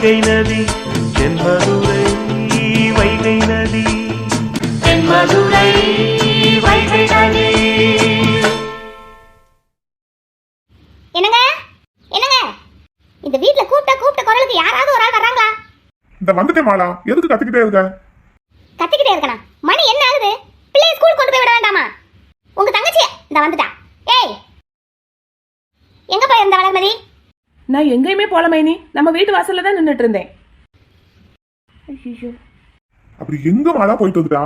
வைகை நதி தென்மதுரை வைகை நதி தென்மதுரை வைகை நதி. என்னங்க என்னங்க, இந்த வீட்ல கூப்பிட்ட குரலுக்கு யாராவது ஒரு ஆள் வர்றாங்களா? இந்த வந்துட்டே மாலா, எதுக்கு கத்திக்கிட்டே இருக்க? கத்திக்கிட்டே இருக்கனா? மணி என்ன ஆகுது? பிள்ளைய ஸ்கூல் கொண்டு போய் விட வேண்டாமா? உங்க தங்கச்சி இந்த வந்துட்டா. ஏய், எங்க போய் இருந்த வளர்மதி? நான் எங்கேயுமே போல மைனி, நம்ம வீட்டு வாசல்ல தான் நின்றுட்டு இருந்தேன். அப்படி எங்க மாலா போயிட்டு வந்துட்டா?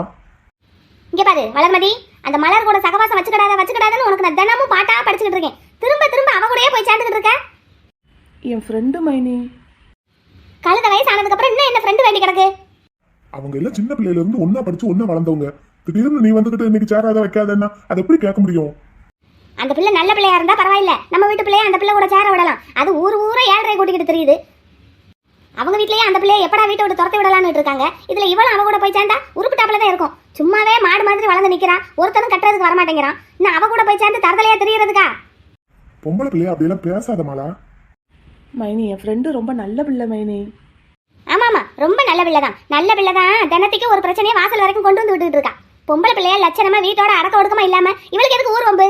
இங்க பாரு வளர்மதி, அந்த மலர் கூட சகவாசம் வச்சுக்கிடாதன்னு உனக்கு நான் தினமும் பாட்டா படிச்சுக்கிட்டு இருக்கேன். திரும்ப அவ கூடயே போய் சேர்ந்துக்கிட்டு இருக்க. என் ஃப்ரெண்டு மைனி. கழுத வயசு ஆனதுக்கு அப்புறம் இன்னும் என்ன ஃப்ரெண்டு வேண்டி கிடக்கு? அவங்க எல்லாம் சின்ன பிள்ளையில இருந்து ஒன்னா படிச்சு ஒன்னா வளர்ந்தவங்க. திடீர்னு நீ வந்துகிட்டு இன்னைக்கு சேராத வைக்காதன்னா அதை எப்படி கேட்க முடியும்? அந்த பிள்ளை நல்ல பிள்ளையா இருந்தா பரவாயில்ல, நம்ம வீட்டு பிள்ளைய அந்த பிள்ளை கூட சேர விடலாம். அது ஊரை ஏழரை கூட்டிக்கிட்டு தெரியுது. அவங்க வீட்லயே அந்த பிள்ளைய எப்படா வீட்டை விட்டு துரத்தி விடலான்னு இருக்காங்க. இதுல இவளும் அவ கூட போய் சேர்ந்தா உருப்பிட்டாப்புல தான் இருக்கும். சும்மாவே மாடு மாதிரி வளர்ந்து நிக்கிறான், ஒருத்தனும் கட்டுறதுக்கு வரமாட்டேங்கிறான். இன்னும் அவ கூட போய் சேர்ந்து தரதலையா தெரியறதுக்கா? பொம்பளை பிள்ளையா அப்படியெல்லாம் பேசாத மாலா. மைனி, என் ஃப்ரெண்டு ரொம்ப நல்ல பிள்ளை மைனி. ஆமாமா, ரொம்ப நல்ல பிள்ளைதான். நல்ல பிள்ளைதான். தினத்துக்கு ஒரு பிரச்சனையை வாசல் வரைக்கும் கொண்டு வந்து விட்டுட்டு இருக்கா. பொம்பளை பிள்ளையா லட்சணமா வீட்டோட அடக்க ஒடுக்கமா இல்லாம இவளுக்கு எதுக்கு ஊர் வம்பு?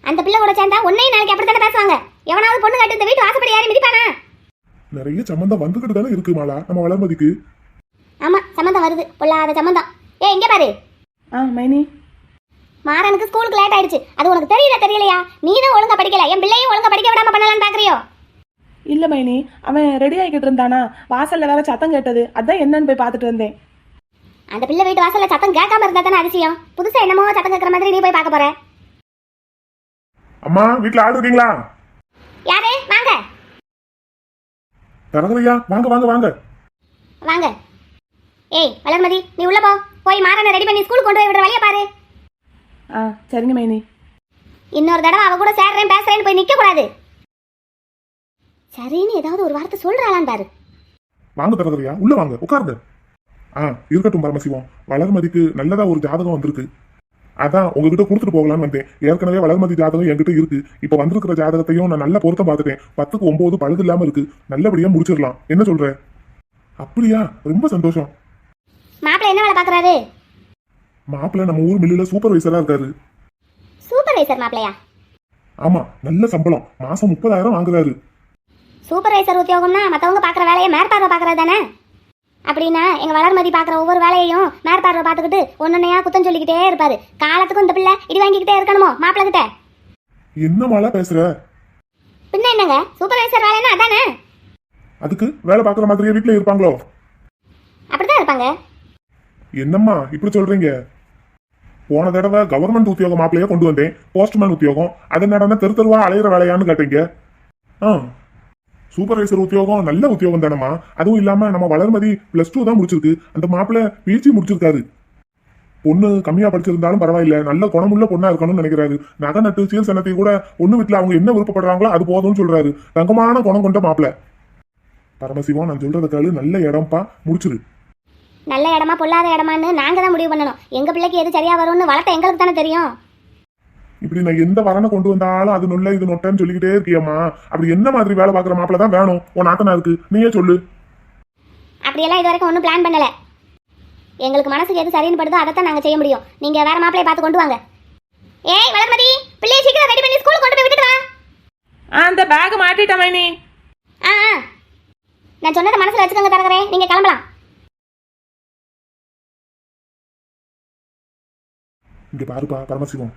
அந்த பிள்ளை கூட சேர்ந்தா உன்னையும் நாளைக்கு அப்படித்தானே பேசுவாங்க. எவனாவது பொண்ணு கட்டு இந்த வீட்டு வாசப்படி யாரும் மிதிப்பானா? நிறைய சம்பந்தம் வந்துகிட்டு தானே இருக்கு மாலா நம்ம வளர்மதிக்கு. ஆமா, சம்பந்தம் வருது, பொல்லாத சம்பந்தம். ஏ இங்க பாரு. மைனி, மாறனுக்கு ஸ்கூலுக்கு லேட் ஆயிடுச்சு. அது உனக்கு தெரியலையா? நீ தான் ஒழுங்கா படிக்கல, என் பிள்ளையும் ஒழுங்கா படிக்க விடாம பண்ணலான்னு பாக்குறியோ? இல்ல மைனி, அவன் ரெடி ஆகிக்கிட்டு இருந்தானா, வாசல்ல வேற சத்தம் கேட்டது, அதான் என்னன்னு போய் பார்த்துட்டு வந்தேன். அந்த பிள்ளை வீட்டு வாசல்ல சத்தம் கேட்காம இருந்தா தானே அதிசயம். புதுசா என்னமோ சத்தம் கேட்கற மாதிரி நீ போய் பார்க்க போற. அம்மா, வீட்டுல ஆள் இருக்கீங்களா? யாரே? வாங்க தரகரையா, வாங்க வாங்க வாங்க வாங்க. ஏய் வளர்மதி, நீ உள்ள போ. போய் மாறனை ரெடி பண்ணி ஸ்கூல் கொண்டு போய் விடுற வழியா பாரு. சரிங்க மைனி. இன்னொரு தடவை அவ கூட சேர்றேன் பேசுறேன்னு போய் நிக்க கூடாது. சரின்னு ஏதாவது ஒரு வார்த்தை சொல்றாளான்னு பாரு. வாங்க தரகரையா, உள்ள வாங்க, உட்காருங்க. இருக்கட்டும் பரமசிவம், வளர்மதிக்கு நல்லதா ஒரு ஜாதகம் வந்திருக்கு. அதான் உங்ககிட்ட கொடுத்துட்டு போகலான்னு வந்தேன். ஏற்கனவே வளர்மதி ஜாதகம் என்கிட்ட இருக்கு. இப்ப வந்திருக்கிற ஜாதகத்தையும் நான் நல்ல பொருத்தம் பார்த்துட்டேன். 10க்கு 9 பழுது இல்லாம இருக்கு. நல்லபடியா முடிச்சிடலாம். என்ன சொல்ற? அப்படியா? ரொம்ப சந்தோஷம். மாப்பிள்ளை என்ன வேலை பாக்குறாரு? மாப்பிள்ளை நம்ம ஊர் மில்லுல சூப்பர்வைசரா இருக்காரு. சூப்பர்வைசர் மாப்பிள்ளையா? ஆமா, நல்ல சம்பளம், மாசம் 30,000 வாங்குறாரு. சூப்பர்வைசர் உத்தியோகம்னா மத்தவங்க பாக்குற வேலையை மேற்பார்வை பாக்குறது தானே? அப்படின்னா எங்க வளர்மதி பாக்குற ஒவ்வொரு வேலையையும் மேற்பார்வை பார்த்துக்கிட்டு ஒன்னொன்னையா குத்தம் சொல்லிக்கிட்டே இருப்பாரு. காலத்துக்கும் இந்த பிள்ளை இடி வாங்கிக்கிட்டே இருக்கணுமோ மாப்பிள்ளை கிட்ட? என்ன மாலா பேசுற? பின்ன என்னங்க, சூப்பர்வைசர் வேலைன்னா அதானே? அதுக்கு வேலை பாக்குற மாதிரியே வீட்டுல இருப்பாங்களோ? அப்படிதான் இருப்பாங்க. என்னம்மா இப்படி சொல்றீங்க? போன தடவை கவர்மெண்ட் உத்தியோகம் மாப்பிள்ளைய கொண்டு வந்தேன், போஸ்ட்மேன் உத்தியோகம். அது நடந்த தெருவா அலையிற வேலையான்னு கேட்டீங்க. சூப்பர்வைசர் உத்தியோகம் நல்ல உத்தியோகம் தானம்மா. அதுவும் இல்லாம நம்ம வளர்மதி +2 தான் முடிச்சிருக்கு. அந்த மாப்பிள்ளை PG முடிச்சிருக்காரு. பொண்ணு கம்மியா படிச்சிருந்தாலும் பரவாயில்ல, நல்ல குணமுள்ள பொண்ணா இருக்கணும்னு நினைக்கிறாரு. நகை நட்டு சீல் சனத்தை கூட ஒண்ணு வீட்டுல அவங்க என்ன விருப்பப்படுறாங்களோ அது போதும்னு சொல்றாரு. தங்கமான குணம் கொண்ட மாப்பிள்ளை. பரமசிவம், நான் சொல்றத கேளு, நல்ல இடம்பா, முடிச்சிரு. நல்ல இடமா பொல்லாத இடமான்னு நாங்க தான் முடிவு பண்ணணும். எங்க பிள்ளைக்கு எது சரியா வரும்னு வளர்த்த எங்களுக்கு தானே தெரியும். இப்படி நான் எந்த வரனை கொண்டு வந்தாலும் அது நொல்ல இது நொட்டன்னு சொல்லிக்கிட்டே இருக்கியம்மா. அப்படி என்ன மாதிரி வேலை பாக்குற மாப்பிள்ள தான் வேணும் உன் நாத்தனா இருக்கு? நீயே சொல்லு. அப்படியெல்லாம் இது வரைக்கும் ஒன்றும் பிளான் பண்ணல. எங்களுக்கு மனசுக்கு எது சரின்னு படுதோ அதைத்தான் நாங்க செய்ய முடியும். நீங்க வேற மாப்பிளைய பார்த்து கொண்டு வாங்க. ஏய் வளர்மதி, பிள்ளைய சீக்கிரம் ரெடி பண்ணி ஸ்கூல் கொண்டு போய் விட்டுட்டு வா. அந்த பேக் மாட்டிட்டேன் மைனி. நான் சொன்னதை மனசுல வச்சுக்கோங்க தரகரே, நீங்க கிளம்பலாம். இங்க பாருப்பா பரமசிவம்,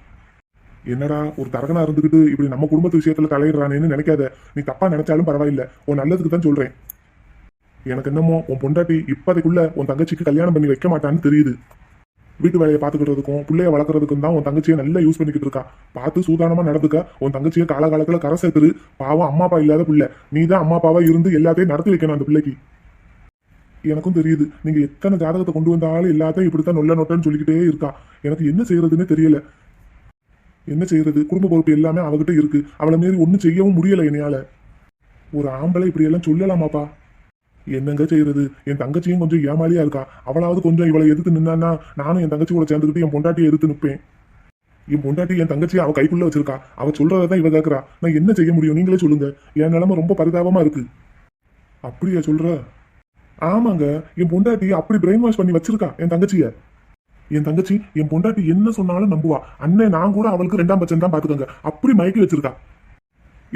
என்னடா ஒரு தரகனா இருந்துகிட்டு இப்படி நம்ம குடும்பத்து விஷயத்துல தலையிடுறானேன்னு நினைக்காத. நீ தப்பா நினைச்சாலும் பரவாயில்ல, உன் நல்லதுக்கு தான் சொல்றேன். எனக்கு என்னமோ உன் பொண்டாட்டி இப்பதைக்குள்ள உன் தங்கச்சிக்கு கல்யாணம் பண்ணி வைக்க மாட்டான்னு தெரியுது. வீட்டு வேலையை பார்த்துக்கிட்டதுக்கும் பிள்ளைய வளர்க்கறதுக்கும் தான் உன் தங்கச்சியை நல்லா யூஸ் பண்ணிக்கிட்டு இருக்கா. பார்த்து சூதானமா நடந்துக்க. உன் தங்கச்சியை காலகாலத்துல கரை சேர்த்துரு. பாவம் அம்மா அப்பா இல்லாத பிள்ளை, நீ தான் அம்மா அப்பாவா இருந்து எல்லாத்தையும் நடத்தி வைக்கணும் அந்த பிள்ளைக்கு. எனக்கும் தெரியுது, நீங்க எத்தனை ஜாதகத்தை கொண்டு வந்தாலும் எல்லாத்தையும் இப்படித்தான் நொல்ல நொட்டன்னு சொல்லிக்கிட்டே இருக்கா. எனக்கு என்ன செய்யறதுன்னு தெரியல. என்ன செய்யறது? குடும்ப பொறுப்பு எல்லாமே அவகிட்ட இருக்கு. அவளை மீறி ஒன்னும் செய்யவும் முடியல என்னையால. ஒரு ஆம்பளை இப்படி எல்லாம் சொல்லலாமாப்பா? என்னங்க செய்யறது? என் தங்கச்சியும் கொஞ்சம் ஏமாலியா இருக்கா. அவளாவது கொஞ்சம் இவளை எதிர்த்து நின்னா நானும் என் தங்கச்சி கூட சேர்ந்துக்கிட்டு என் பொண்டாட்டியை எதிர்த்து நிற்பேன். என் பொண்டாட்டி என் தங்கச்சியை அவ கைக்குள்ள வச்சிருக்கா. அவ சொல்றதான் இவ கேட்கறா. நான் என்ன செய்ய முடியும்? நீங்களே சொல்லுங்க. என் நிலைமை ரொம்ப பரிதாபமா இருக்கு. அப்படியா சொல்ற? ஆமாங்க, என் பொண்டாட்டி அப்படி பிரெயின் வாஷ் பண்ணி வச்சிருக்கா என் தங்கச்சிய. என் தங்கச்சி என் பொண்டாட்டி என்ன சொன்னாலும் நம்புவா. அண்ணன் நான் கூட அவளுக்கு 2ஆம் பட்சம் தான் பாத்துக்கோங்க, அப்படி மயக்கி வச்சிருக்கா.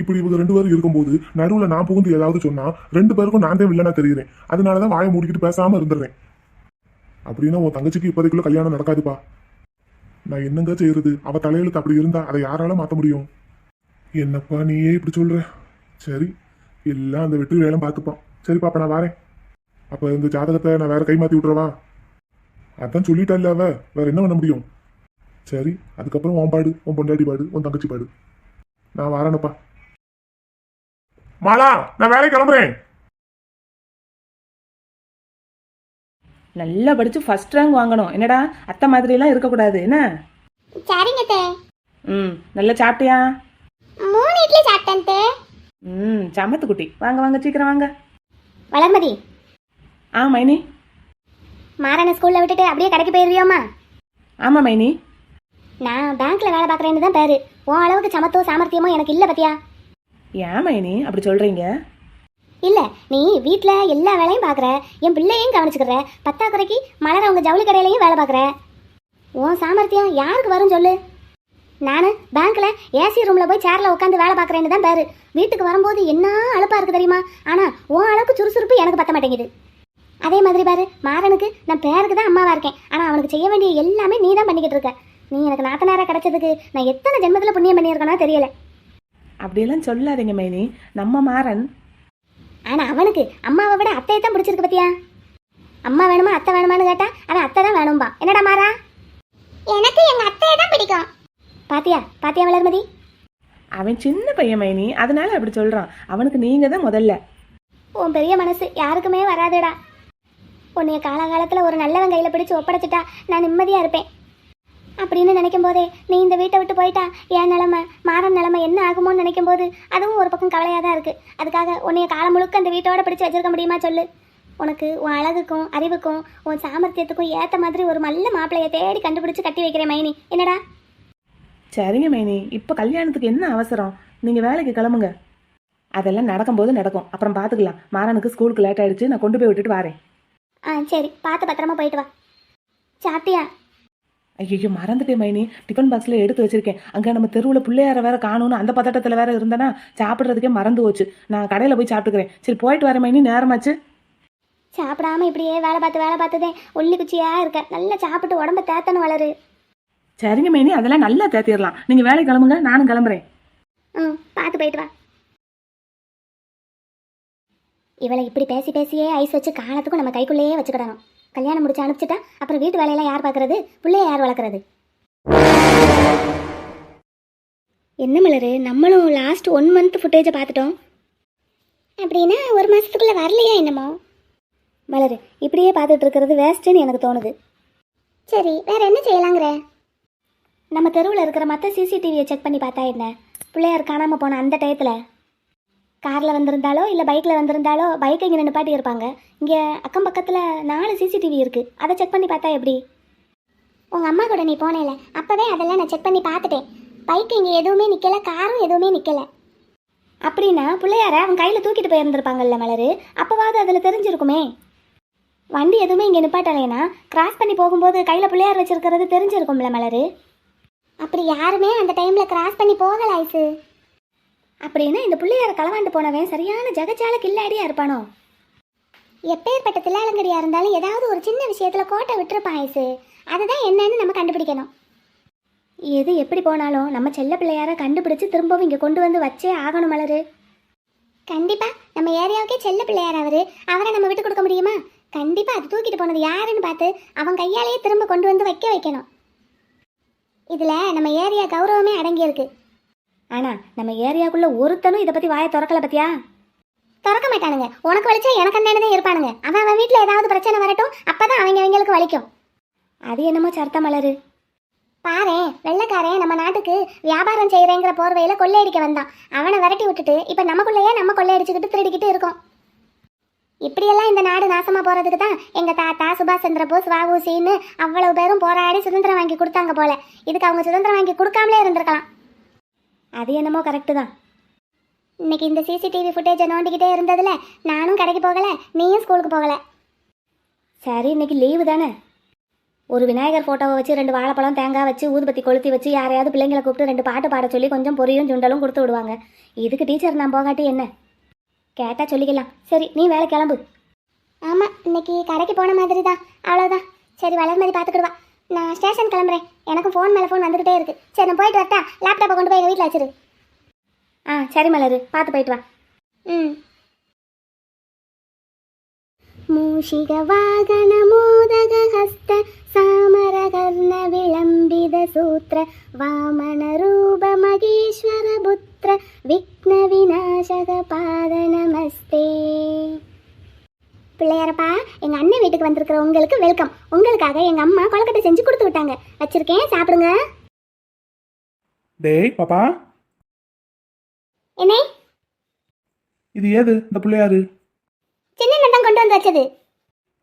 இப்படி இவங்க 2 பேரும் இருக்கும்போது நடுவுல நான் புகுந்து ஏதாவது சொன்னா 2 பேருக்கும் நான் தான் வில்லனா தெரியுறேன். அதனாலதான் வாயை மூடிக்கிட்டு பேசாம இருந்துடுறேன். அப்படின்னா உன் தங்கச்சிக்கு இப்போதைக்குள்ள கல்யாணம் நடக்காதுப்பா. நான் என்னங்க செய்யறது? அவ தலையெழுத்து அப்படி இருந்தா அதை யாரால மாத்த முடியும்? என்னப்பா நீயே இப்படி சொல்ற? சரி, எல்லாம் அந்த வெற்றி வேலை பார்த்துப்பான். சரிப்பா, அப்ப நான் வரேன். அப்ப இந்த ஜாதகத்தை நான் வேற கை மாத்தி விட்டுறவா? அதான் சொல்லிட்டால அவ, வேற என்ன பண்ண முடியும்? சரி, அதுக்கப்புறம் உன் பாடு, உன் பொண்டாட்டி பாடு, உன் தங்கச்சி பாடு. நான் வரேனப்பா. மாலா, நான் வேலை கிளம்புறேன். நல்லா படிச்சு ஃபர்ஸ்ட் ரேங்க் வாங்கணும். என்னடா அத்தை மாதிரிலாம் இருக்கக்கூடாது என்ன? சரிங்க தே. நல்லா சாப்பிட்டியா? 3 இட்லி சாப்பிட்டேன் தே. சமத்து குட்டி, வாங்க வாங்க சீக்கிரம் வாங்க. வளர்மதி, மைனி. மாறனை ஸ்கூல்ல விட்டுட்டு அப்படியே கடைக்கு போயிருவியோமா? ஆமா மைனி. நான் பேங்க்ல வேலை பார்க்குறேன்னு தான் பேரு. உன் அளவுக்கு சமத்துவம் சாமர்த்தியமும் எனக்கு இல்லை பத்தியா? ஏன் மைனி அப்படி சொல்றீங்க? இல்ல, நீ வீட்ல எல்லா வேலையும் பாக்குற, என் பிள்ளையும் கவனிச்சுக்கிற, பத்தாக்குறைக்கு மலர உங்க ஜவுளி கடையிலையும் வேலை பாக்குற. உன் சாமர்த்தியம் யாருக்கு வரும் சொல்லு? நானு பேங்க்ல ஏசி ரூம்ல போய் சேர்ல உட்காந்து வேலை பாக்குறேன்னு தான் பேரு. வீட்டுக்கு வரும்போது என்ன அலுப்பா இருக்கு தெரியுமா? ஆனா உன் அளவுக்கு சுறுசுறுப்பு எனக்கு பத்த மாட்டேங்குது. அதே மாதிரி பாரு, மாறனுக்கு நான் பேருக்கு தான் அம்மாவா இருக்கேன், ஆனா அவனுக்கு செய்ய வேண்டிய எல்லாமே நீ தான் பண்ணிக்கிட்டு இருக்க. நீ எனக்கு நாத்தனாரா கிடைச்சதுக்கு நான் எத்தனை ஜென்மத்துல புண்ணியம் பண்ணியிருக்கேனோ தெரியல. அப்படியெல்லாம் சொல்லாதீங்க மைனி, நம்ம மாறன். ஆனா அவனுக்கு அம்மாவை விட அத்தையை தான் பிடிச்சிருக்கு பத்தியா? அம்மா வேணுமா அத்தை வேணுமான்னு கேட்டா அவன் அத்தை தான் வேணும்பா. என்னடா மாறா? எனக்கு எங்க அத்தையை தான் பிடிக்கும். பாத்தியா பாத்தியா வளர்மதி? அவன் சின்ன பையன் மைனி, அதனால அப்படி சொல்றான். அவனுக்கு நீங்க தான் முதல்ல. உன் பெரிய மனசு யாருக்குமே வராதுடா. உன்னைய காலகாலத்துல ஒரு நல்லவன் கையில பிடிச்சு ஒப்படைச்சிட்டா நான் நிம்மதியா இருப்பேன் அப்படின்னு நினைக்கும் போதே நீ இந்த வீட்டை விட்டு போயிட்டா என் நிலைமை, மாறன் நிலைமை என்ன ஆகுமோன்னு நினைக்கும் போது அதுவும் ஒரு பக்கம் கவலையாக தான் இருக்குது. அதுக்காக உன்னைய காலம் முழுக்க அந்த வீட்டோட பிடிச்சி வச்சிருக்க முடியுமா சொல்லு? உனக்கு உன் அழகுக்கும் அறிவுக்கும் உன் சாமர்த்தியத்துக்கும் ஏற்ற மாதிரி ஒரு நல்ல மாப்பிள்ளையை தேடி கண்டுபிடிச்சு கட்டி வைக்கிறேன் மைனி. என்னடா? சரிங்க மைனி, இப்போ கல்யாணத்துக்கு என்ன அவசரம்? நீங்கள் வேலைக்கு கிளம்புங்க. அதெல்லாம் நடக்கும்போது நடக்கும், அப்புறம் பார்த்துக்கலாம். மாறனுக்கு ஸ்கூலுக்கு லேட் ஆகிடுச்சு, நான் கொண்டு போய் விட்டுட்டு வரேன். சரி, பார்த்து பத்திரமா போயிட்டு வா. சாப்பிட்டியா? ஐயோ மறந்துட்டேன் மைனி, டிஃபன் பாக்ஸில் எடுத்து வச்சிருக்கேன். அங்கே நம்ம தெருவில் பிள்ளையார வேற காணும்னு அந்த பதட்டத்தில் வேற இருந்தேன்னா சாப்பிட்றதுக்கே மறந்து போச்சு. நான் கடையில் போய் சாப்பிட்டுக்கிறேன். சரி போயிட்டு வரேன் மைனி, நேரமாச்சு. சாப்பிடாம இப்படியே வேலை பார்த்ததே ஒல்லி குச்சியா இருக்க. நல்லா சாப்பிட்டு உடம்ப தேத்தணும் வளரு. சரிங்க மைனி, அதெல்லாம் நல்லா தேத்திடலாம். நீங்கள் வேலைக்கு கிளம்புங்க, நானும் கிளம்புறேன். பார்த்து போயிட்டு வா. இவளை இப்படி பேசி பேசியே ஐஸ் வச்சு காலத்துக்கும் நம்ம கைக்குள்ளேயே வச்சுக்கிடணும். கல்யாணம் முடிச்சு அனுப்பிச்சிட்டா அப்புறம் வீட்டு வேலையெல்லாம் யார் பார்க்கறது? பிள்ளைய யார் வளர்க்குறது? என்ன மலரு, நம்மளும் லாஸ்ட் 1 மந்த் ஃபுட்டேஜை பார்த்துட்டோம். அப்படின்னா 1 மாதத்துக்குள்ளே வரலையா என்னமோ? மலரு, இப்படியே பார்த்துட்டு இருக்கிறது வேஸ்ட்டுன்னு எனக்கு தோணுது. சரி, வேற என்ன செய்யலாங்கிற? நம்ம தெருவில் இருக்கிற மற்ற சிசிடிவியை செக் பண்ணி பார்த்தா என்ன? பிள்ளையார் காணாமல் போன அந்த டயத்தில் காரில் வந்திருந்தாலோ இல்லை பைக்கில் வந்திருந்தாலோ பைக்கை இங்கே நிப்பாட்டி இருப்பாங்க. இங்கே அக்கம் பக்கத்தில் 4 சிசிடிவி இருக்குது. அதை செக் பண்ணி பார்த்தா எப்படி? உங்கள் அம்மா கூட நீ போனேல, அப்போவே அதெல்லாம் நான் செக் பண்ணி பார்த்துட்டேன். பைக்கு இங்கே எதுவுமே நிற்கலை, காரும் எதுவுமே நிற்கலை. அப்படின்னா பிள்ளையார அவன் கையில் தூக்கிட்டு போயிருந்திருப்பாங்கல்ல மலரு, அப்போவாவது அதில் தெரிஞ்சிருக்குமே. வண்டி எதுவுமே இங்கே நிப்பாட்டலைன்னா கிராஸ் பண்ணி போகும்போது கையில் பிள்ளையார் வச்சிருக்கிறது தெரிஞ்சிருக்கும்ல மலரு. அப்படி யாருமே அந்த டைமில் கிராஸ் பண்ணி போகல ஐசு. அப்படின்னா இந்த பிள்ளையார களவாண்டு போனவன் சரியான ஜகச்சால கில்லாடியா இருப்பானோ? எப்பேற்பட்ட தில்லாலங்கடியா இருந்தாலும் ஏதாவது ஒரு சின்ன விஷயத்துல கோட்டை விட்டுருப்பான் ஐசு. அதுதான் என்னன்னு நம்ம கண்டுபிடிக்கணும். எது எப்படி போனாலும் நம்ம செல்ல பிள்ளையார கண்டுபிடிச்சு திரும்பவும் இங்கே கொண்டு வந்து வச்சே ஆகணும் மலரு. கண்டிப்பா நம்ம ஏரியாவுக்கே செல்ல பிள்ளையார் அவரை நம்ம விட்டு கொடுக்க முடியுமா? கண்டிப்பா அது தூக்கிட்டு போனது யாருன்னு பார்த்து அவன் கையாலேயே திரும்ப கொண்டு வந்து வைக்கணும். இதுல நம்ம ஏரியா கௌரவமே அடங்கியிருக்கு. ஆனா நம்ம ஏரியாக்குள்ள ஒருத்தனும் இதை பத்தி வாயை திறக்கல பத்தியா? திறக்க மாட்டானுங்க. உனக்கு வலிச்சா எனக்கு அண்ணன் இருப்பானுங்க. அவன் வீட்டுல ஏதாவது பிரச்சனை வரட்டும், அப்பதான் அவங்களுக்கு வலிக்கும். அது என்னமோ சர்த்த மலரு. பாரு, வெள்ளைக்காரன் நம்ம நாட்டுக்கு வியாபாரம் செய்யறேங்கிற போர்வையில கொள்ளையடிக்க வந்தான். அவனை விரட்டி விட்டுட்டு இப்ப நமக்குள்ளேயே நம்ம கொள்ளையடிச்சுக்கிட்டு திருடிக்கிட்டு இருக்கோம். இப்படியெல்லாம் இந்த நாடு நாசமா போறதுக்கு தான் எங்க தாத்தா சுபாஷ் சந்திர போஸ் வஉசின்னு அவ்வளவு பேரும் போராடி சுதந்திரம் வாங்கி கொடுத்தாங்க போல. இதுக்கு அவங்க சுதந்திரம் வாங்கி கொடுக்காமலே இருந்திருக்கலாம். அது என்னமோ கரெக்டு தான். இன்னைக்கு இந்த சிசிடிவி ஃபுட்டேஜை நோண்டிக்கிட்டே இருந்ததுல நானும் கடைக்கு போகலை, நீயும் ஸ்கூலுக்கு போகலை. சரி, இன்னைக்கு லீவு தானே. ஒரு விநாயகர் ஃபோட்டோவை வச்சு 2 வாழைப்பழம் தேங்காய் வச்சு ஊதுபத்தி கொளுத்தி வச்சு யாரையாவது பிள்ளைங்களை கூப்பிட்டு 2 பாட்டு பாட சொல்லி கொஞ்சம் பொரியும் சுண்டலும் கொடுத்து விடுவாங்க. இதுக்கு டீச்சர் நான் போகாட்டி என்ன? கேட்டால் சொல்லிக்கலாம். சரி, நீ வேலை கிளம்பு. ஆமாம், இன்னைக்கு கடைக்கு போன மாதிரி தான், அவ்வளோதான். சரி, வளர்மதி பார்த்துக்கிடுவா. நான் ஸ்டேஷன் கிளம்புறேன். எனக்கும் ஃபோன் மேலே ஃபோன் வந்துக்கிட்டே இருக்குது. சரி, நான் போயிட்டு வரட்டா? லேப்டாப்பை கொண்டு போய் எங்கள் வீட்டில் வச்சிரு. ஆ சரி மலரு, பார்த்து போயிட்டு வா. ம். மூஷிக வாகன மோதக ஹஸ்த சாமர கர்ண விளம்பித சூத்ர வாமன ரூப மகேஸ்வர புத்திர விக்ன விநாசக பாத நமஸ்தே. பிள்ளையாரப்பா, எங்கள் அண்ணன் வீட்டுக்கு வந்திருக்கிற உங்களுக்கு வெல்கம். உங்களுக்காக எங்கள் அம்மா கொழுக்கட்டை செஞ்சு கொடுத்து விட்டாங்க. வச்சிருக்கேன், சாப்பிடுங்க. டேய் பாப்பா, என்ன? இது ஏது இந்த பிள்ளையாரு? சின்ன தான் கொண்டு வந்து வச்சது.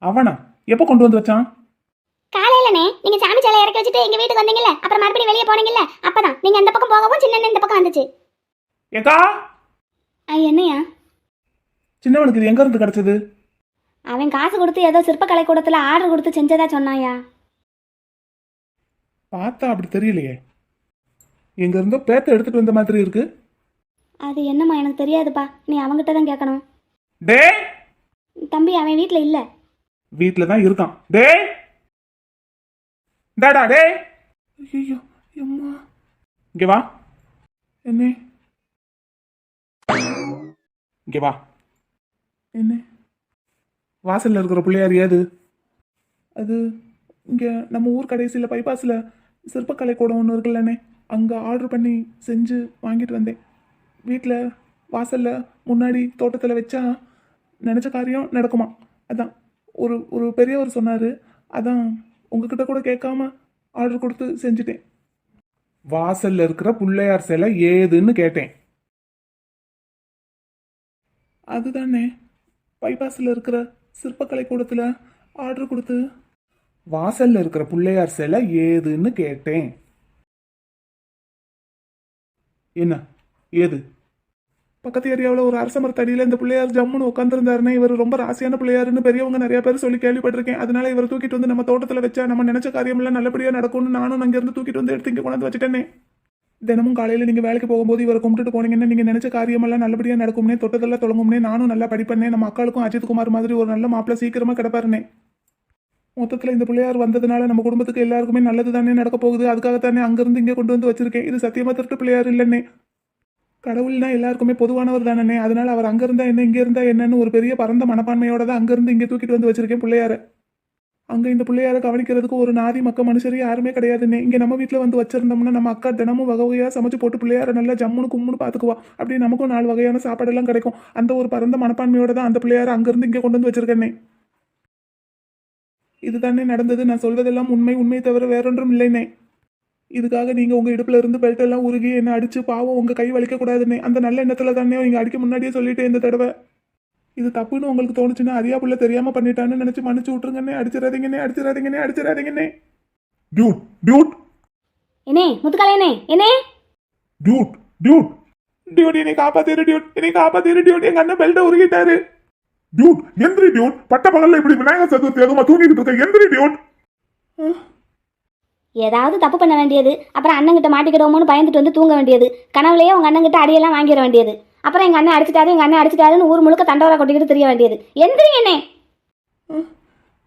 அவனா? எப்போ கொண்டு வந்து வச்சான்? காலையிலனே நீங்க சாமி சிலை இறக்கி வச்சுட்டு எங்க வீட்டுக்கு வந்தீங்கல்ல, அப்புறம் மறுபடியும் வெளியே போனீங்கல்ல, அப்பதான் நீங்க அந்த பக்கம் போகவும் சின்ன இந்த பக்கம் வந்துச்சு. ஏக்கா, என்னையா? சின்னவனுக்கு இது எங்க இருந்து கிடைச்சது? அவன் காசு கொடுத்து ஏதோ சிற்பக்கலை கூடத்துல ஆர்டர் கொடுத்து செஞ்சதா சொன்னாயா. பார்த்தா அப்படி தெரியலையே. எங்க இருந்தோ பேத்த எடுத்துட்டு வந்த மாதிரி இருக்கு. அது என்னம்மா எனக்கு தெரியாதுப்பா, நீ அவங்கிட்ட தான் கேட்கணும். டேய், தம்பி அவன் வீட்டில் இல்லை. வீட்டில தான் இருக்கான். டேய் டாடா, டேய். ஐயோ அம்மா, இங்க வா. என்ன? இங்க வா. என்ன? வாசல்ல இருக்கிற பிள்ளையார் ஏது? அது இங்க நம்ம ஊர் கடைசியில் பைபாஸில் சிற்பக்கலை கூடம் ஒன்று இருக்குல்லண்ணே, அங்கே ஆர்டர் பண்ணி செஞ்சு வாங்கிட்டு வந்தேன். வீட்டில் வாசலில் முன்னாடி தோட்டத்தில் வச்சா நினச்ச காரியம் நடக்குமா. அதான் ஒரு பெரியவர் சொன்னார். அதான் உங்ககிட்ட கூட கேட்காம ஆர்டர் கொடுத்து செஞ்சுட்டேன். வாசலில் இருக்கிற பிள்ளையார் சிலை ஏதுன்னு கேட்டேன். அதுதானே பைபாஸில் இருக்கிற சிற்பக்கலை கூடத்தில் ஆர்டர் கொடுத்து வாசலில் இருக்கிற பிள்ளையார் சிலை ஏதுன்னு கேட்டேன். என்ன ஏது? பக்கத்து ஏரியாவில் ஒரு அரச மரத்தடியில் இந்த பிள்ளையார் ஜம்முன்னு உட்காந்துருந்தாருன்னு, இவர் ரொம்ப ராசியான பிள்ளையாருன்னு பெரியவங்க நிறைய பேர் சொல்லி கேள்விப்பட்டிருக்கேன். அதனால இவர் தூக்கிட்டு வந்து நம்ம தோட்டத்தில் வச்சா நம்ம நினைச்ச காரியமெல்லாம் நல்லபடியாக நடக்கும்னு நானும் அங்கேருந்து தூக்கிட்டு வந்து எடுத்து இங்கே கொண்டாந்து வச்சுட்டேனே. தினமும் காலையில் நீங்கள் வேலைக்கு போகும்போது இவரை கும்பிட்டுட்டு போனீங்கன்னா நீங்கள் நினைச்ச காரியமெல்லாம் நல்லபடியாக நடக்கும்னே, தொட்டதெல்லாம் தொடங்கும்னே, நானும் நல்லா படிப்பேனே, நம்ம அக்காளுக்கும் அஜித் குமார் மாதிரி ஒரு நல்ல மாப்பிள்ளை சீக்கிரமாக கிடப்பாருனே. மொத்தத்தில் இந்த பிள்ளையார் வந்ததுனால நம்ம குடும்பத்துக்கு எல்லாருக்குமே நல்லது தானே நடக்க போகுது. அதுக்காகத்தானே அங்கேருந்து இங்கே கொண்டு வந்து வச்சிருக்கேன். இது சத்தியமாக திருட்டு பிள்ளையார் இல்லைன்னே. கடவுள்னா எல்லாருக்குமே பொதுவானவர் தானே. அதனால அவர் அங்கே இருந்தால் என்ன, இங்கே இருந்தால் என்னன்னு ஒரு பெரிய பரந்த மனப்பான்மையோட தான் அங்கேருந்து இங்கே தூக்கிட்டு வந்து வச்சிருக்கேன் பிள்ளையாரை. அங்கே இந்த பிள்ளையாரை கவனிக்கிறதுக்கு ஒரு நாதி மக்க மனுஷர் யாருமே கிடையாதுன்னே. இங்கே நம்ம வீட்டில் வந்து வச்சிருந்தோம்னா நம்ம அக்கா தினமும் வகை வகையாக சமைச்சு போட்டு பிள்ளையாரை நல்லா ஜம்முன்னு கும்முன்னு பார்த்துக்குவா. அப்படி நமக்கும் 4 வகையான சாப்பாடெல்லாம் கிடைக்கும். அந்த ஒரு பரந்த மனப்பான்மையோட தான் அந்த பிள்ளையாரை அங்கேருந்து இங்கே கொண்டு வந்து வச்சிருக்கேன்னே. இதுதானே நடந்தது. நான் சொல்வதெல்லாம் உண்மை தவிர வேறொன்றும் இல்லைனே. இதுக்காக நீங்கள் உங்கள் இடுப்பில் இருந்து பெல்ட்டெல்லாம் உருகி என்னை அடித்து பாவம் உங்கள் கை வலிக்கக்கூடாதுன்னே. அந்த நல்ல எண்ணத்தில் தானே இங்கே அடிக்க முன்னாடியே சொல்லிட்டேன் இந்த தடவை. இது தப்புன்னு உங்களுக்கு தோணுச்சுன்னா அறியாப்புள்ள தெரியாமல் பண்ணிட்டான்னு நினச்சி மன்னிச்சு விட்ருங்கண்ணே. அடிச்சிடாதீங்கண்ணே. டியூட் டியூட் என்னே முத்துக்காலையனே, என்னே டியூட் டியூட் டியூட், என்னை காப்பாத்திரு டியூட். எங்கள் அண்ணன் பெல்ட்டை உருகிட்டாரு. டியூட் எந்திரி டியூட். பட்ட பகல்ல இப்படி விநாயகர் சதுர்த்தி அதுமா தூங்கிட்டு இருக்க. எந்திரி டியூட். ஏதாவது தப்பு பண்ண வேண்டியது, அப்புறம் அண்ணங்கிட்ட மாட்டிக்கிடுவோமோன்னு பயந்துட்டு வந்து தூங்க வேண்டியது, கனவுலையே உங்கள் அண்ணங்கிட்ட அடியெல்லாம் வாங்கிட வேண்டியது, அப்புறம் எங்கள் அண்ணன் அடிச்சிட்டாருன்னு ஊர் முழுக்க தண்டோரா கொட்டிக்கிட்டு தெரிய வேண்டியது. எந்திரிங்க என்னே.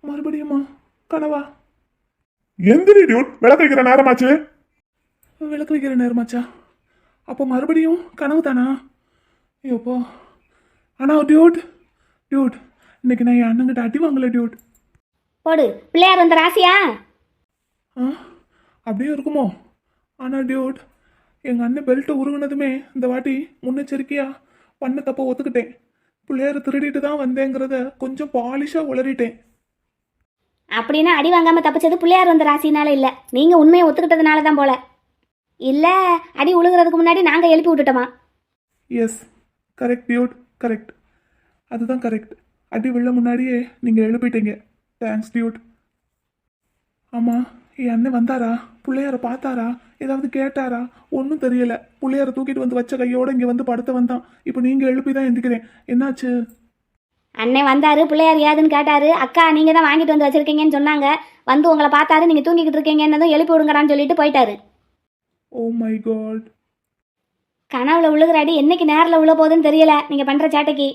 மறுபடியுமா கனவா? எந்திரி டியூட். விளக்கு வைக்கிற நேரமாச்சு. விளக்கு வைக்கிற நேரமாச்சா? அப்போ மறுபடியும் கனவு தானா? ஐயோப்போ. ஆனால் டியூட் இன்னைக்கு நான் என் அண்ணங்கிட்ட அடி வாங்கல டியூட். போடு, பிள்ளையார் வந்த ராசியா? அப்படியே இருக்குமோ? ஆனால் டியூட், எங்கள் அண்ணன் பெல்ட்டை உருகுனதுமே இந்த வாட்டி முன்னெச்சரிக்கையா பண்ண தப்ப ஒத்துக்கிட்டேன். பிள்ளையார திருடிட்டு தான் வந்தேங்கிறத கொஞ்சம் பாலிஷாக உளறிட்டேன். அப்படின்னா அடி வாங்காமல் தப்பிச்சது பிள்ளையார் வந்த ராசினால இல்லை, நீங்கள் உண்மையை ஒத்துக்கிட்டதுனால தான் போல. இல்லை அடி உழுகிறதுக்கு முன்னாடி நாங்கள் எழுப்பி விட்டுட்டோமா? Yes, correct dude, correct. அதுதான் கரெக்ட். அடி விழ முன்னாடியே நீங்கள் எழுப்பிட்டீங்க. Thanks Dude. ஆமாம், என் அண்ணன் வந்தாரா? பிள்ளையார பார்த்தாரா? ஏதாவது கேட்டாரா? ஒன்றும் தெரியல. பிள்ளையார தூக்கிட்டு வந்து வச்ச கையோட இங்கே வந்து படுத்த வந்தான். இப்போ நீங்கள் எழுப்பி தான் எந்திக்கிறேன். என்னாச்சு? அண்ணன் வந்தாரு, பிள்ளையார் ஏதுன்னு கேட்டாரு. அக்கா நீங்க தான் வாங்கிட்டு வந்து வச்சிருக்கீங்கன்னு சொன்னாங்க. வந்து உங்களை பார்த்தாரு, நீங்க தூங்கிக்கிட்டு இருக்கீங்கன்னதும் எழுப்பி விடுங்கடான்னு சொல்லிட்டு போயிட்டாரு. Oh my god. கனவுல விழுகிற அடி என்னைக்கு நேரில் விழ போகுதுன்னு தெரியல நீங்க பண்ற சேட்டைக்கு.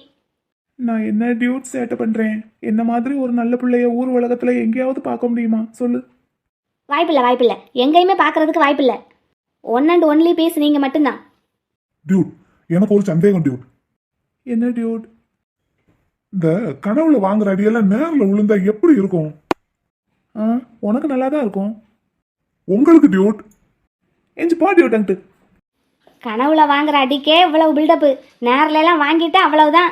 நான் என்ன டியூட் சேட்டை பண்ணுறேன்? என்ன மாதிரி ஒரு நல்ல பிள்ளைய ஊர் உலகத்தில் எங்கேயாவது பார்க்க முடியுமா சொல்லு? வாய்ப்பில்லை, எங்கேயுமே பார்க்கறதுக்கு வாய்ப்பில்லை. ஒன் அண்ட் ஒன்லி பீஸ் நீங்க மட்டும்தான். டியூட், எனக்கு ஒரு சந்தேகம் டியூட். என்ன டியூட்? இந்த கனவுல வாங்குற அடியெல்லாம் நேர்ல விழுந்தா எப்படி இருக்கும்? உனக்கு நல்லா தான் இருக்கும். உங்களுக்கு டியூட். எஞ்சி போ டியூட் அங்கிட்டு. கனவுல வாங்குற அடிக்கே இவ்வளவு பில்டப்பு, நேரில் எல்லாம் வாங்கிட்டு அவ்வளவுதான்.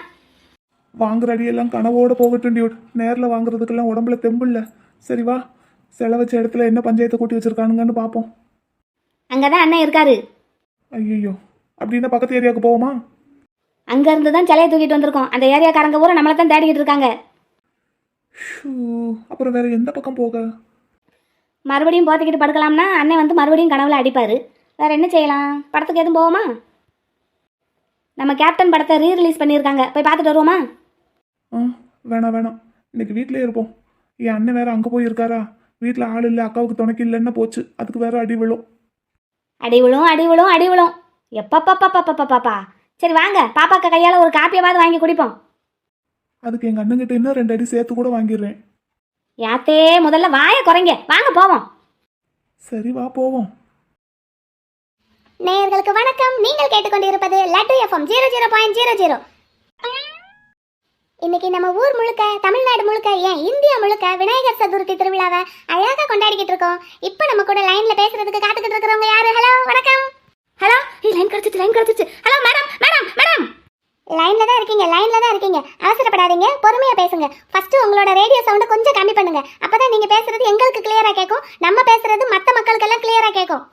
வாங்குற அடியெல்லாம் கனவோட போகட்டும் டியூட். நேரில் வாங்குறதுக்கெல்லாம் உடம்புல தெம்பு இல்லை. சரி வா, செலவச்ச இடத்துல என்ன பஞ்சாயத்தை கூட்டி வச்சிருக்கானுங்கன்னு பார்ப்போம். அங்கதான் அண்ணன் இருக்காரு. ஐயோ, அப்படின்னா பக்கத்து ஏரியாவுக்கு போவோமா? அங்க இருந்து தான் சிலையை தூக்கிட்டு வந்திருக்கோம். அந்த ஏரியாக்காரங்க பூரா நம்மளை தான் தேடிக்கிட்டு இருக்காங்க. ஷூ, அப்புறம் வேற எந்த பக்கம் போக? மறுபடியும் போத்திக்கிட்டு படுக்கலாம்னா அண்ணன் வந்து மறுபடியும் கனவுல அடிப்பாரு. வேற என்ன செய்யலாம்? படத்துக்கு எதுவும் போவோமா? நம்ம கேப்டன் படத்தை ரீரிலீஸ் பண்ணியிருக்காங்க, போய் பார்த்துட்டு வருவோமா? வேணாம், இன்னைக்கு வீட்டிலே இருப்போம். என் அண்ணன் வேற அங்கே போய் இருக்காரா? வீட்டில் ஆள் இல்லை, அக்காவுக்கு துணைக்கு இல்லைன்னா போச்சு. அதுக்கு வேற அடி விழும். அடி விழும். எப்பப்பா. சரி வாங்க, பாப்பாக்க கையால் ஒரு காப்பியாவது வாங்கி குடிப்போம். அதுக்கு எங்கள் அண்ணங்கிட்ட இன்னும் 2 அடி சேர்த்து கூட வாங்கிடுறேன். யாத்தே முதல்ல வாயை குறைங்க, வாங்க போவோம். சரி வா போவோம். நேயர்களுக்கு வணக்கம். நீங்கள் கேட்டுக்கொண்டிருப்பது லட்டு எஃப்எம் 00.00. இன்னைக்கு நம்ம ஊர் முழுக்க, தமிழ்நாடு முழுக்க, ஏன் இந்தியா முழுக்க விநாயகர் சதுர்த்தி திருவிழாவை அழகா கொண்டாடிக்கிட்டு இருக்கோம். இப்போ நம்ம கூட லைன்ல பேசுறதுக்கு காத்துக்கிட்டு இருக்கிறவங்க யாரு? ஹலோ வணக்கம். ஹலோ, லைன் கிடைச்சிச்சு. Hello madam. லைன்ல தான் இருக்கீங்க. அவசரப்படாதீங்க, பொறுமையா பேசுங்க. ஃபர்ஸ்ட் உங்களோட ரேடியோ சவுண்ட் கொஞ்சம் கம்மி பண்ணுங்க. அப்பதான் நீங்க பேசுறது எங்களுக்கு கிளியரா கேட்கும், நம்ம பேசுறது மற்ற மக்களுக்கெல்லாம் கிளியரா கேட்கும்.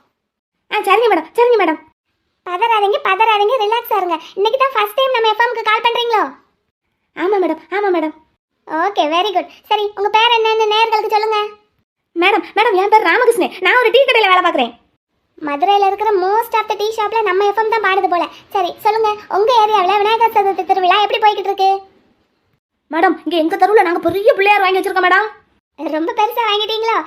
சரிங்க மேடம். பதறாதீங்க, ரிலாக்ஸா இருங்க. இன்னைக்கு தான் ஃபர்ஸ்ட் டைம் நம்ம எஃப்எம்க்கு கால் பண்றீங்களோ? ஆமா மேடம். Okay, very good. சரி, உங்க பேர் என்னன்னு நேயர்களுக்கு சொல்லுங்க. மேடம் என் பேர் ராமகிருஷ்ணன். நான் ஒரு டீ கடையில் வேலை பார்க்குறேன். மதுரையில் இருக்கிற மோஸ்ட் ஆஃப் த டீ ஷாப்ல நம்ம எஃப்எம் தான் பாடுது போல. சரி சொல்லுங்க, உங்க ஏரியாவில் விநாயகர் சதுர்த்தி திருவிழா எப்படி போய்கிட்டு இருக்கு? மேடம், இங்க எங்க தெருவில் நாங்கள் பெரிய பிள்ளையார் வாங்கி வச்சிருக்கோம் மேடம். ரொம்ப பெருசா வாங்கிட்டீங்களோ?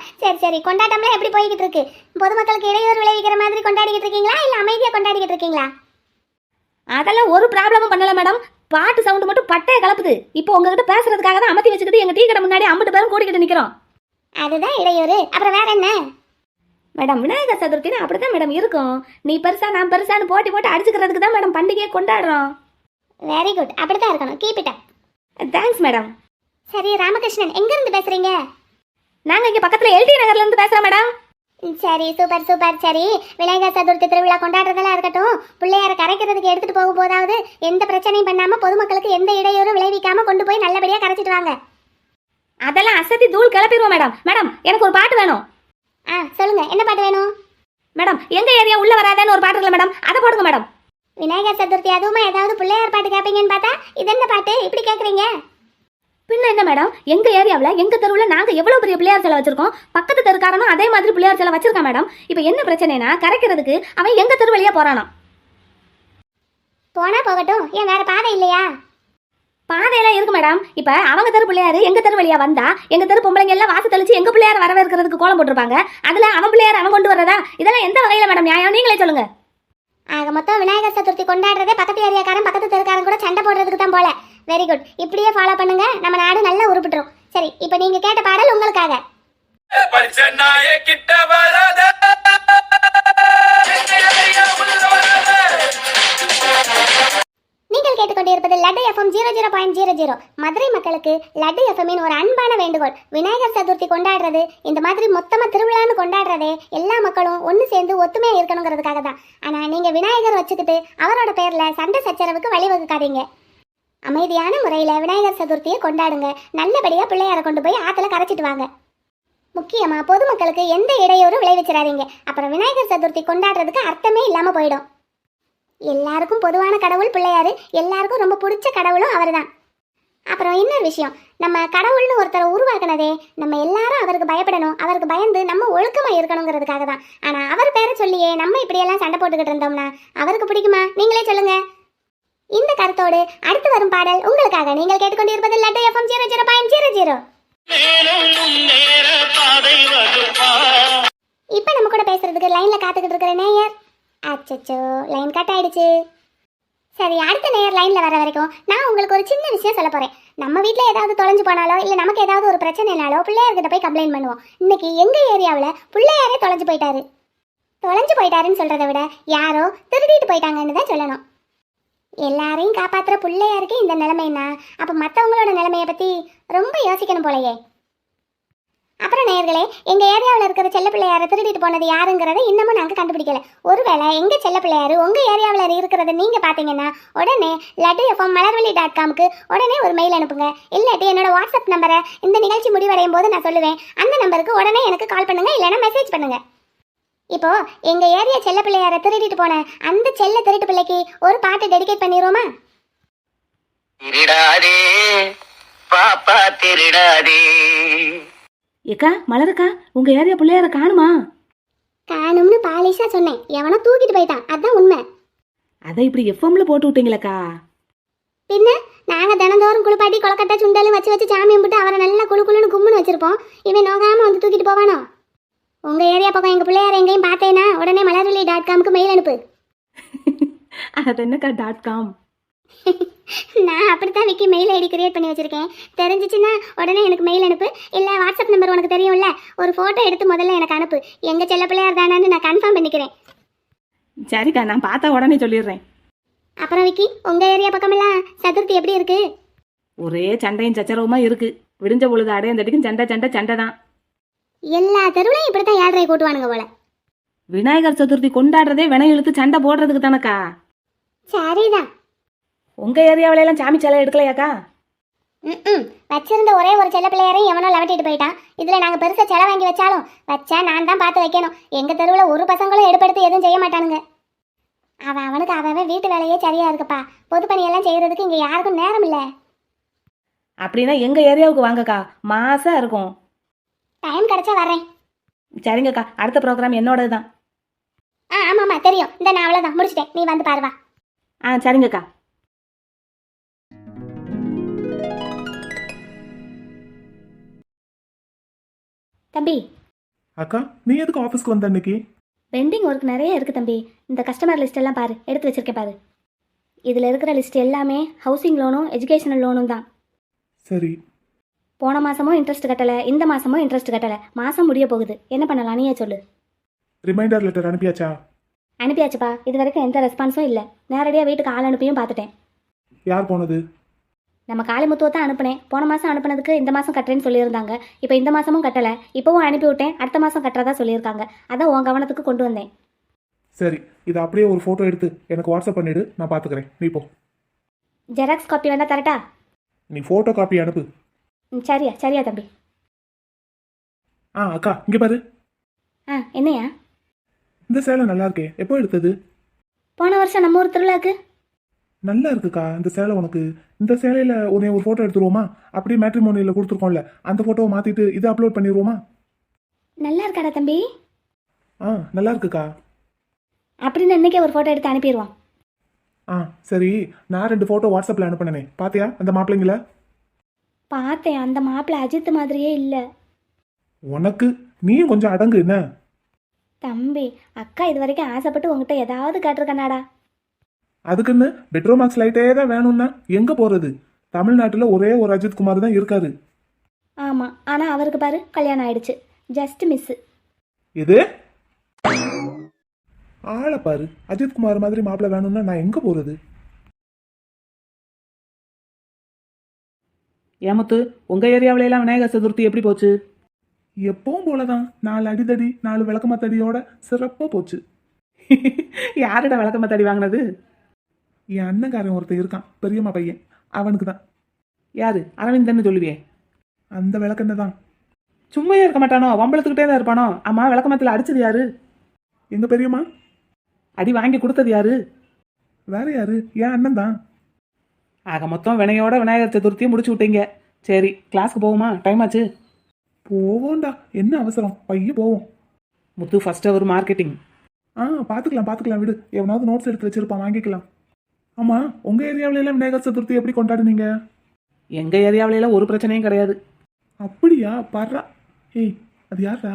சரி, கொண்டாட்டம்லாம் எப்படி போய்கிட்டு இருக்கு? பொதுமக்களுக்கு இடையூறு விளைவிக்கிற மாதிரி கொண்டாடிக்கிட்டு இருக்கீங்களா, இல்ல அமைதியா கொண்டாடிக்கிட்டு இருக்கீங்களா? அதெல்லாம் ஒரு ப்ராப்ளமும் பண்ணல மேடம். பாட்டு சவுண்டு மட்டும் பட்டையை கலப்புது. இப்போ உங்ககிட்ட பேசுறதுக்காக தான் அமர்த்தி வச்சுக்கிட்டு எங்க டீ கடை முன்னாடி 50 பேரும் கூட்டிக்கிட்டு நிக்கிறோம். அதுதான் இடையூறு, அப்புறம் வேற என்ன? மேடம், விநாயகர் சதுர்த்தின்னு அப்படிதான் மேடம் இருக்கும். நீ பெருசா நான் பெருசான்னு போட்டி போட்டு அடிச்சுக்கிறதுக்கு தான் மேடம் பண்டிகையை கொண்டாடுறோம். வெரி குட், அப்படிதான் இருக்கணும். Keep it up. Thanks madam. சரி ராமகிருஷ்ணன், எங்க இருந்து பேசுறீங்க? நாங்க இங்க பக்கத்துல எல்டி நகர்ல இருந்து பேசுறோம் மேடம். சரி, சூப்பர். சரி, விநாயகர் சதுர்த்தி திருவிழா கொண்டாடுறதெல்லாம் இருக்கட்டும். பிள்ளையார கரைக்கிறதுக்கு எடுத்துட்டு போகும் போதாவது எந்த பிரச்சனையும் பண்ணாம, பொதுமக்களுக்கு எந்த இடையூறும் விளைவிக்காம கொண்டு போய் நல்லபடியா கரைச்சிட்டு வாங்க. அதெல்லாம் அசத்தி தூள் கிளப்பிடுவோம் மேடம். மேடம், எனக்கு ஒரு பாட்டு வேணும். சொல்லுங்க, என்ன பாட்டு வேணும்? மேடம், எங்க ஏரியா உள்ள வராதேன்னு ஒரு பாட்டு இருக்குல்ல மேடம், அதை போடுங்க மேடம். விநாயகர் சதுர்த்தி அதுவுமா ஏதாவது பிள்ளையார் பாட்டு கேட்பீங்கன்னு பார்த்தா இது என்ன பாட்டு இப்படி கேட்குறீங்க? பின்ன என்ன மேடம், எங்க ஏரியாவில் எங்க தெருவில் நாங்கள் எவ்வளோ பெரிய பிள்ளையார் சிலை வச்சிருக்கோம். பக்கத்து தெருக்காரனும் அதே மாதிரி பிள்ளையார் சிலை வச்சிருக்கான் மேடம். இப்போ என்ன பிரச்சனைனா, கரைக்கிறதுக்கு அவன் எங்க தெரு வழியா போறானா. போனா போகட்டும், ஏன் வேற பாதை இல்லையா? பாதையெல்லாம் இருக்கு மேடம். இப்ப அவங்க தெரு பிள்ளையாரு எங்க தெரு வழியா வந்தா, எங்க தெரு பொம்பளைங்க எல்லாம் வாசு தெளிச்சு எங்க பிள்ளையார வரவேற்கிறதுக்கு கோலம் போட்டிருப்பாங்க. அதுல அவன் பிள்ளையார் அவன் கொண்டு வரதா? இதெல்லாம் எந்த வகையில மேடம் நியாயம்? நீங்களே சொல்லுங்க. ஆக மொத்தம் விநாயகர் சதுர்த்தி கொண்டாடுறதே பக்கத்து ஏரியாக்காரன் பக்கத்து தெருக்காரன் கூட சண்டை போடுறதுக்கு தான் போல. வெரி குட், இப்படியே ஃபாலோ பண்ணுங்க, நம்ம நாடு நல்லா உருப்பிட்டுரும். சரி, இப்ப நீங்க கேட்ட பாடல் உங்களுக்காக. நீங்கள் கேட்டுக்கொண்டிருப்பது லட்டு எஃப்எம் 00.00. மதுரை மக்களுக்கு லட்டு எஃப்எம்மின் ஒரு அன்பான வேண்டுகோள். விநாயகர் சதுர்த்தி கொண்டாடுறது, இந்த மாதிரி மொத்தமா திருவிழான்னு கொண்டாடுறதே எல்லா மக்களும் ஒன்று சேர்ந்து ஒத்துமையா இருக்கணுங்கிறதுக்காக தான். ஆனா நீங்க விநாயகர் வச்சுக்கிட்டு அவரோட பேர்ல சண்டை சச்சரவுக்கு வழிவகுக்காதீங்க. அமைதியான முறையில விநாயகர் சதுர்த்தியை கொண்டாடுங்க. நல்லபடியா பிள்ளையார கொண்டு போய் ஆத்துல கரைச்சிட்டு வாங்க. முக்கியமா பொதுமக்களுக்கு எந்த இடையூறும் விளைவிச்சிடாதீங்க. அப்புறம் விநாயகர் சதுர்த்தி கொண்டாடுறதுக்கு அர்த்தமே இல்லாம போயிடும். எல்லாருக்கும் பொதுவான கடவுள் பிள்ளையாரு, எல்லாருக்கும் ரொம்ப பிடிச்ச கடவுளும் அவர் தான். அப்புறம் இன்னொரு விஷயம், நம்ம கடவுள்னு ஒருத்தரை உருவாக்குனதே நம்ம எல்லாரும் அவருக்கு பயப்படணும், அவருக்கு பயந்து நம்ம ஒழுக்கமா இருக்கணுங்கிறதுக்காக தான். ஆனா அவர் பேரை சொல்லியே நம்ம இப்படியெல்லாம் சண்டை போட்டுக்கிட்டு இருந்தோம்னா அவருக்கு பிடிக்குமா? நீங்களே சொல்லுங்க. இந்த கருத்தோடு அடுத்து வரும் பாடல் உங்களுக்காக. நீங்கள் கேட்டுக்கொண்டிருப்பது லட்டு எஃப்எம் 00.00. இப்ப நம்ம கூட பேசுறதுக்கு லைன்ல காத்துக்கிட்டு இருக்கிற நேயர், அச்சச்சோ லைன் கட் ஆயிடுச்சு. சரி, அடுத்த நேயர் லைன்ல வர வரைக்கும் நான் உங்களுக்கு ஒரு சின்ன விஷயம் சொல்ல போறேன். நம்ம வீட்ல ஏதாவது தொலைஞ்சு போனாலோ இல்ல நமக்கு ஏதாவது ஒரு பிரச்சனைனாலோ பிள்ளையார்கிட்ட போய் கம்ப்ளைண்ட் பண்ணுவோம். இன்னைக்கு எங்க ஏரியாவில் பிள்ளையாரே தொலைஞ்சு போயிட்டாரு. தொலைஞ்சு போயிட்டாருன்னு சொல்றதை விட யாரோ திருடிட்டு போயிட்டாங்கன்னு தான் சொல்லணும். எல்லாரையும் காப்பாத்துற பிள்ளையாருக்கு இந்த நிலைமைன்னா அப்ப மற்றவங்களோட நிலைமையை பத்தி ரொம்ப யோசிக்கணும் போலயே. அப்புறம் நேயர்களே, எங்க ஏரியாவில் இருக்கிற செல்ல பிள்ளையாரை திருடிட்டு போனது யாருங்கிறத இன்னமும் நாங்கள் கண்டுபிடிக்கல. ஒருவேளை எங்க செல்ல பிள்ளையாரு உங்க ஏரியாவில் இருக்கிறத நீங்க பாத்தீங்கன்னா உடனே laddu@malarvali.comக்கு உடனே ஒரு மெயில் அனுப்புங்க. இல்லாட்டி என்னோட வாட்ஸ்அப் நம்பரை இந்த நிகழ்ச்சி முடிவடையும் போது நான் சொல்லுவேன். அந்த நம்பருக்கு உடனே எனக்கு கால் பண்ணுங்க, இல்லைன்னா மெசேஜ் பண்ணுங்க. இப்போ எங்க ஏரியா செல்ல பிள்ளையாரை திருடிட்டு போன அந்த செல்ல திருட்டு பிள்ளைக்கு ஒரு பாட்டு டெடிகேட் பண்ணிடுவோமா? திருடாதே பாப்பா திருடாதே. ஏக்கா மலருக்கா, உங்க ஏரியா பிள்ளையார காணுமா? காணும்னு பாலிஷா சொன்னேன், எவனோ தூக்கிட்டு போயிட்டான், அதான் உண்மை. அதை இப்படி எஃப்எம்ல போட்டு விட்டீங்களக்கா? பின்ன நாங்க தினந்தோறும் குளிப்பாட்டி கொலக்கட்டை சுண்டலும் வச்சு சாமி கும்பிட்டு அவரை நல்லா குழுன்னு கும்முன்னு வச்சிருப்போம். இவன் நோகாம வந்து தூக்கிட்டு போவானோ? உங்க ஏரியா பக்கம் எங்க பிள்ளையார் எங்கேயும் பார்த்தேன்னா உடனே malarvali.comக்கு மெயில் அனுப்பு. அது என்னக்கா .com? நான் அப்படித்தான் விக்கி மெயில் ஐடி கிரியேட் பண்ணி வச்சிருக்கேன். தெரிஞ்சிச்சுன்னா உடனே எனக்கு மெயில் அனுப்பு. இல்லை வாட்ஸ்அப் நம்பர் உனக்கு தெரியும்ல, ஒரு ஃபோட்டோ எடுத்து முதல்ல எனக்கு அனுப்பு. எங்க செல்ல பிள்ளையார் தானான்னு நான் கன்ஃபார்ம் பண்ணிக்கிறேன். சரிக்கா, நான் பார்த்தா உடனே சொல்லிடுறேன். அப்புறம் விக்கி, உங்க ஏரியா பக்கமெல்லாம் சதுர்த்தி எப்படி இருக்கு? ஒரே சண்டையும் சச்சரவுமா இருக்கு. விடிஞ்ச பொழுது அடையந்தடிக்கும் சண்டை தான். எல்லா தெருவுலையும் இப்படித்தான் ஏழரை கூட்டுவானுங்க போல. விநாயகர் சதுர்த்தி கொண்டாடுறதே வினை இழுத்து சண்டை போடுறதுக்கு தானக்கா. சரிதான். உங்க ஏரியாவில எல்லாம் சாமி சிலை எடுக்கலையாக்கா? வச்சிருந்த ஒரே ஒரு செல்ல பிள்ளையாரையும் எவனோ லவட்டிட்டு போயிட்டான். இதுல நாங்க பெருசா செலை வாங்கி வச்சாலும் வச்சா நான் தான் பார்த்து வைக்கணும். எங்க தெருவுல ஒரு பசங்களும் எடுப்படுத்து எதுவும் செய்ய மாட்டானுங்க. அவனுக்கு அவன் வீட்டு வேலையே சரியா இருக்குப்பா. பொது பணியெல்லாம் செய்யறதுக்கு இங்க யாருக்கும் நேரம் இல்ல. அப்படின்னா எங்க ஏரியாவுக்கு வாங்கக்கா, மாசா இருக்கும். டைம் கிடைச்சா வரேன். சரிங்கக்கா, அடுத்த ப்ரோக்ராம் என்னோடது தான். ஆமாம்மா தெரியும். இந்த நான் அவ்வளோதான் முடிச்சிட்டேன், நீ வந்து பாருவா. சரிங்கக்கா. தம்பி, அக்கா நீ எதுக்கு ஆஃபீஸ்க்கு வந்த அன்னைக்கு? பெண்டிங் ஒர்க் நிறைய இருக்குது தம்பி. இந்த கஸ்டமர் லிஸ்ட் எல்லாம் பாரு, எடுத்து வச்சிருக்கேன் பாரு. இதில் இருக்கிற லிஸ்ட் எல்லாமே ஹவுசிங் லோனும் எஜுகேஷனல் லோனும் தான். சரி. போன மாதமும் இன்ட்ரெஸ்ட் கட்டலை, இந்த மாதமும் இன்ட்ரெஸ்ட் கட்டலை. மாதம் முடிய போகுது, என்ன பண்ணலாம் நீயே சொல்லு. ரிமைண்டர் லெட்டர் அனுப்பியாச்சா? அனுப்பியாச்சுப்பா. இது வரைக்கும் எந்த ரெஸ்பான்ஸும் இல்லை. நேரடியாக வீட்டுக்கு ஆள் அனுப்பியும் பார்த்துட்டேன். யார் போனது? நம்ம காளிமுத்துவை தான் அனுப்புனேன். போன மாதம் அனுப்புனதுக்கு இந்த மாதம் கட்டுறேன்னு சொல்லியிருந்தாங்க. இப்போ இந்த மாதமும் கட்டலை. இப்போவும் அனுப்பி விட்டேன், அடுத்த மாதம் கட்டுறதா சொல்லியிருக்காங்க. அதான் உன் கவனத்துக்கு கொண்டு வந்தேன். சரி, இதை அப்படியே ஒரு ஃபோட்டோ எடுத்து எனக்கு வாட்ஸ்அப் பண்ணிவிடு, நான் பார்த்துக்கிறேன். நீ போ. ஜெராக்ஸ் காப்பி வேணா தரட்டா? நீ ஃபோட்டோ காப்பி அனுப்பு. சரியா சரியா தம்பி. அக்கா இங்கே பாரு. என்னையா? இந்த சேலை நல்லா இருக்கே, எப்போ எடுத்தது? போன வருஷம் நம்ம ஊர் திருவிழாக்கு. நல்லா இருக்குக்கா இந்த சேலை உனக்கு. இந்த சேலையில் உன்னை ஒரு ஃபோட்டோ எடுத்துருவோமா? அப்படியே மேட்ரிமோனியில் கொடுத்துருக்கோம்ல, அந்த ஃபோட்டோவை மாற்றிட்டு இதை அப்லோட் பண்ணிடுவோமா? நல்லா இருக்காடா தம்பி? நல்லா இருக்குக்கா. அப்படின்னு இன்னைக்கே ஒரு ஃபோட்டோ எடுத்து அனுப்பிடுவோம். சரி, நான் 2 ஃபோட்டோ வாட்ஸ்அப்பில் அனுப்பினே, பார்த்தியா அந்த மாப்பிள்ளைங்கள? பார்த்தேன், அந்த மாப்பிள்ளை அஜித் மாதிரியே இல்லை. உனக்கு நீயும் கொஞ்சம் அடங்கு என்ன? தம்பி, அக்கா இது வரைக்கும் ஆசைப்பட்டு உங்ககிட்ட ஏதாவது கேட்டிருக்கனாடா? அதுக்குன்னு பெட்ரோமாக்ஸ் லைட்டே தான் வேணும்னா எங்கே போகிறது? தமிழ்நாட்டில் ஒரே ஒரு அஜித் குமார் தான் இருக்காரு. ஆமாம், ஆனால் அவருக்கு பாரு கல்யாணம் ஆயிடுச்சு. Just miss. இது ஆளை பாரு, அஜித் குமார் மாதிரி மாப்பிள்ளை வேணும்னா நான் எங்கே போகிறது? ஏமுத்து, உங்க ஏரியாவில எல்லாம் விநாயகர் சதுர்த்தி எப்படி போச்சு? எப்பவும் போலதான், 4 அடிதடி 4 விளக்கமாத்தடியோட சிறப்பாக போச்சு. யாரோட விளக்கமாத்தடி வாங்கினது? என் அண்ணங்காரன் ஒருத்தன் இருக்கான், பெரியம்மா பையன், அவனுக்கு தான். யாரு? அரவிந்தன்னு சொல்லுவியே, அந்த விளக்கண்ண தான். சும்மையே இருக்க மாட்டானோ, வம்பளத்துக்கிட்டே தான் இருப்பானோ. ஆமா, விளக்கமாத்துல அடிச்சது யாரு? எங்க பெரியம்மா. அடி வாங்கி கொடுத்தது யாரு? வேற யாரு? என் அண்ணன் தான். ஆக மொத்தம் வினையோட விநாயகர் சதுர்த்தியை முடிச்சு விட்டீங்க. சரி, கிளாஸ்க்கு போவோமா? டைம் ஆச்சு. போவோம்டா, என்ன அவசரம், பைய போவோம். முத்து ஃபர்ஸ்ட் அவர் மார்க்கெட்டிங். பார்த்துக்கலாம் விடு. எவனாவது நோட்ஸ் எடுத்து வச்சிருப்பான், வாங்கிக்கலாம். ஆமா, உங்க ஏரியாவில எல்லாம் விநாயகர் சதுர்த்தி எப்படி கொண்டாடுனீங்க? எங்க ஏரியாவில ஒரு பிரச்சனையும் கிடையாது. அப்படியா? பர்றா. ஏய், அது யாரா?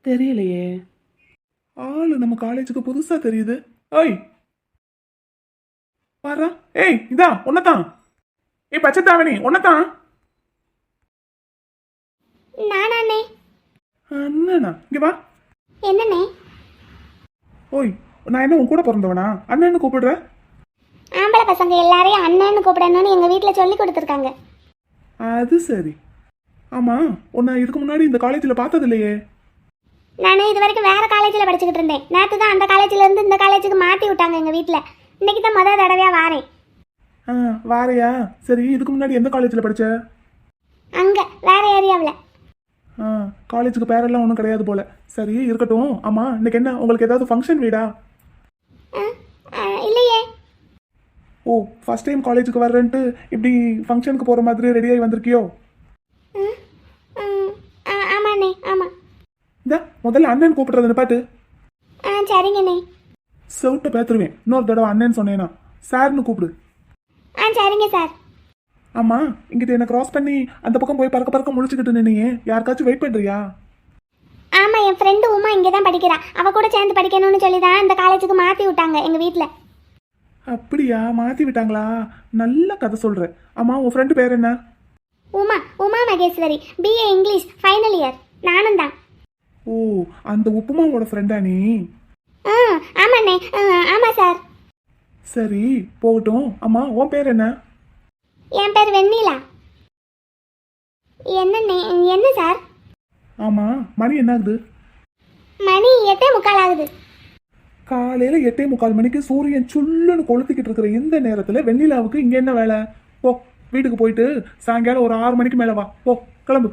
தெரியலையே. ஆளு நம்ம காலேஜுக்கு புதுசா தெரியுது. ஓய் பாரா. ஏய், இதா உன்னதான். ஏய் பச்சைத்தாவணி, உன்னதான். நானாண்ணே. அண்ணனா? இங்க வா. என்னண்ணே? ஓய், நான் என்ன உன் கூட பிறந்தவனா? அண்ணன்னு கூப்பிடுற? ஆம்பளை பசங்க எல்லாரையும் அண்ணன்னு கூப்பிடணும்னு எங்க வீட்ல சொல்லி கொடுத்துருக்காங்க. அது சரி. ஆமா, உன்னை இதுக்கு முன்னாடி இந்த காலேஜில் பார்த்தது இல்லையே. நான் இது வரைக்கும் வேற காலேஜில் படிச்சுக்கிட்டு இருந்தேன். நேற்று தான் அந்த காலேஜில் இருந்து இந்த காலேஜுக்கு மாற்றி விட்டாங்க எங்கள் வீட்டில். இன்னைக்கு தான் முதல் தடவையாக வாரேன். வாரையா? சரி, இதுக்கு முன்னாடி எந்த காலேஜில் படிச்ச? அங்கே வேற ஏரியாவில். காலேஜுக்கு பேரெல்லாம் ஒன்றும் கிடையாது போல. சரி, இருக்கட்டும். ஆமா, இன்னைக்கு என்ன உங்களுக்கு ஏதாவது ஃபங்க்ஷன் வீடா? இல்லையே. ஓ, ஃபர்ஸ்ட் டைம் காலேஜுக்கு வர்றேன்ட்டு இப்படி ஃபங்க்ஷனுக்கு போகிற மாதிரி ரெடியாகி வந்திருக்கியோ? ஆமாண்ணே, ஆமாம். இந்த முதல்ல அண்ணன் கூப்பிடுறது நிப்பாட்டு. சரிங்கண்ணே. செவிட்ட பேத்துருவேன் இன்னொரு தடவை அண்ணன் சொன்னேனா. சார்னு கூப்பிடு. சரிங்க சார். ஆமா, இங்கிட்ட என்ன கிராஸ் பண்ணி அந்த பக்கம் போய் பறக்க முழிச்சுக்கிட்டு நின்னையே, யாருக்காச்சும் வெயிட் பண்றியா? ஆமாம், என் ஃப்ரெண்டு உமா இங்கே தான் படிக்கிறா. அவள் கூட சேர்ந்து படிக்கணும்னு சொல்லி தான் இந்த காலேஜுக்கு மாற்றி விட்டாங்க எங்கள் வீட்டில். அப்படியா? மாத்தி விட்டாங்களா? நல்ல கதை சொல்ற. ஆமா, உன் ஃப்ரெண்டு பேர் என்ன? Uma Maheshwari, BA English final year. நானும் தான். ஓ, அந்த உப்புமாவோட ஃப்ரெண்டா நீ? ஆமாண்ணே. ஆமாம் சார். சரி, போகட்டும். ஆமா, உன் பேர் என்ன? என் பேர் வெண்ணிலா. என்னண்ணே? என்ன சார்? ஆமா, மணி என்ன ஆகுது? மணி 8:45 ஆகுது. காலையில 8:45 மணிக்கு சூரியன் சுள்ளுன்னு கொளுத்திக்கிட்டு இருக்கிற இந்த நேரத்துல வெண்ணிலாவுக்கு இங்க என்ன வேலை? போ, வீட்டுக்கு போயிட்டு சாயங்காலம் ஒரு 6 மணிக்கு மேல வா. போ, கிளம்பு.